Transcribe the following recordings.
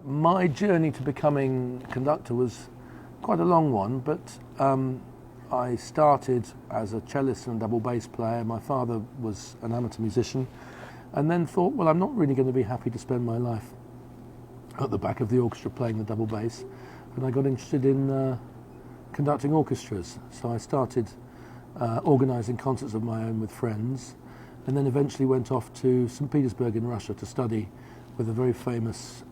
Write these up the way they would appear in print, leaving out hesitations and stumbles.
My journey to becoming a conductor was quite a long one, but I started as a cellist and a double bass player. My father was an amateur musician, and then thought, well, I'm not really going to be happy to spend my life at the back of the orchestra playing the double bass, and I got interested in conducting orchestras. So I started organising concerts of my own with friends, and then eventually went off to St. Petersburg in Russia to study with a very famous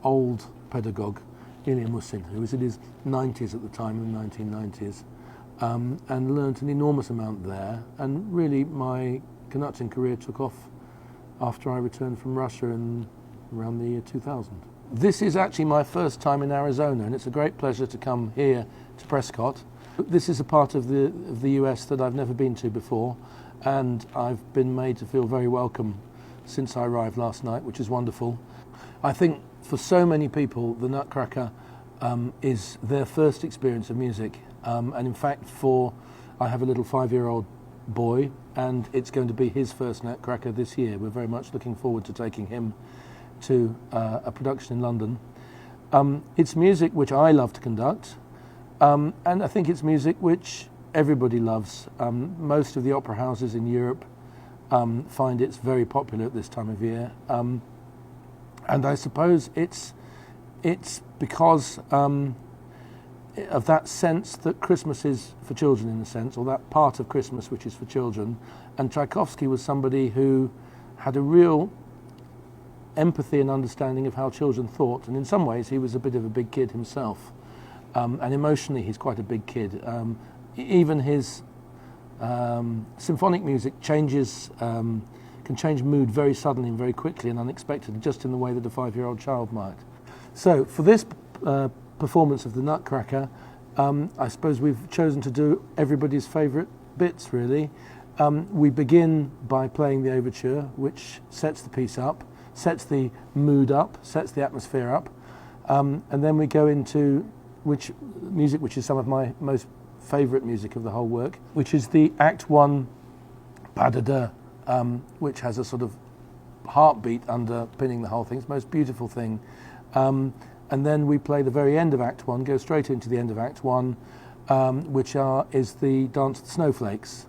old pedagogue, Ilya Musin, who was in his 90s at the time, in the 1990s, and learnt an enormous amount there. And really my conducting career took off after I returned from Russia in around the year 2000. This is actually my first time in Arizona, and it's a great pleasure to come here to Prescott. This is a part of the US that I've never been to before, and I've been made to feel very welcome since I arrived last night, which is wonderful. I think for so many people, the Nutcracker is their first experience of music. And in fact, I have a little 5-year-old boy, and it's going to be his first Nutcracker this year. We're very much looking forward to taking him to a production in London. It's music which I love to conduct, and I think it's music which everybody loves. Most of the opera houses in Europe find it's very popular at this time of year, and I suppose it's because of that sense that Christmas is for children, in a sense, or that part of Christmas which is for children. And Tchaikovsky was somebody who had a real empathy and understanding of how children thought, and in some ways he was a bit of a big kid himself, and emotionally he's quite a big kid. Even his symphonic music can change mood very suddenly and very quickly and unexpectedly, just in the way that a 5-year-old child might. So for this performance of the Nutcracker, I suppose we've chosen to do everybody's favourite bits, really. We begin by playing the overture, which sets the piece up, sets the mood up, sets the atmosphere up, and then we go into music which is some of my most favourite music of the whole work, which is the Act 1 pas de deux, which has a sort of heartbeat underpinning the whole thing. It's the most beautiful thing. And then we play the very end of Act 1, go straight into the end of Act 1, which is the Dance of the Snowflakes.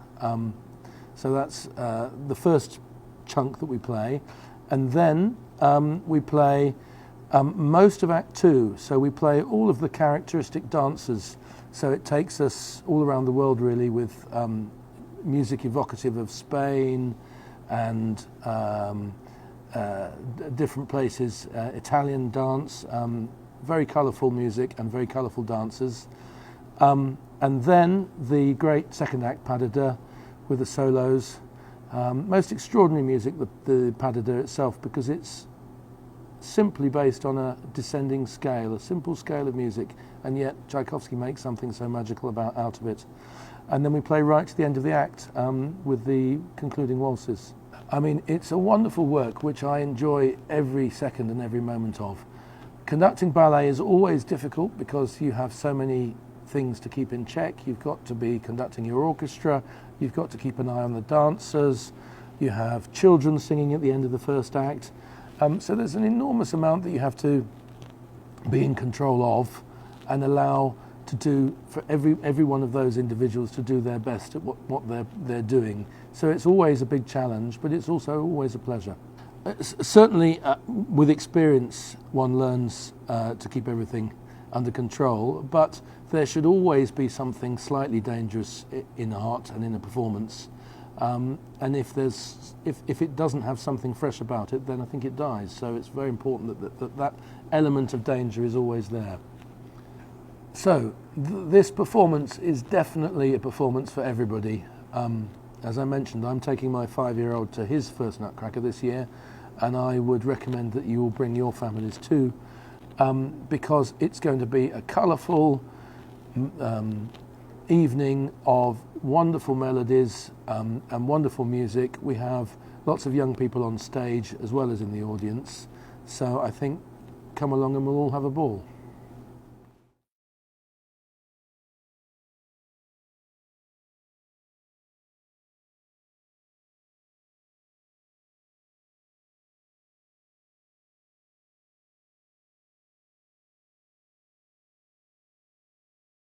So that's the first chunk that we play. And then we play most of Act 2. So we play all of the characteristic dances. So it takes us all around the world, really, with music evocative of Spain and different places, Italian dance, very colourful music and very colourful dancers. And then the great second act, pas de deux, with the solos. Most extraordinary music, the pas de deux itself, because it's simply based on a descending scale, a simple scale of music, and yet Tchaikovsky makes something so magical out of it. And then we play right to the end of the act with the concluding waltzes. I mean, it's a wonderful work which I enjoy every second and every moment of. Conducting ballet is always difficult because you have so many things to keep in check. You've got to be conducting your orchestra, you've got to keep an eye on the dancers, you have children singing at the end of the first act. So there's an enormous amount that you have to be in control of and allow to do for every one of those individuals to do their best at what they're doing. So it's always a big challenge, but it's also always a pleasure. Certainly, with experience, one learns to keep everything under control, but there should always be something slightly dangerous in art and in a performance. And if it doesn't have something fresh about it, then I think it dies. So it's very important that element of danger is always there. So this performance is definitely a performance for everybody. As I mentioned, I'm taking my 5-year-old to his first Nutcracker this year, and I would recommend that you all bring your families too, because it's going to be a colourful evening of wonderful melodies and wonderful music. We have lots of young people on stage as well as in the audience, so I think come along and we'll all have a ball.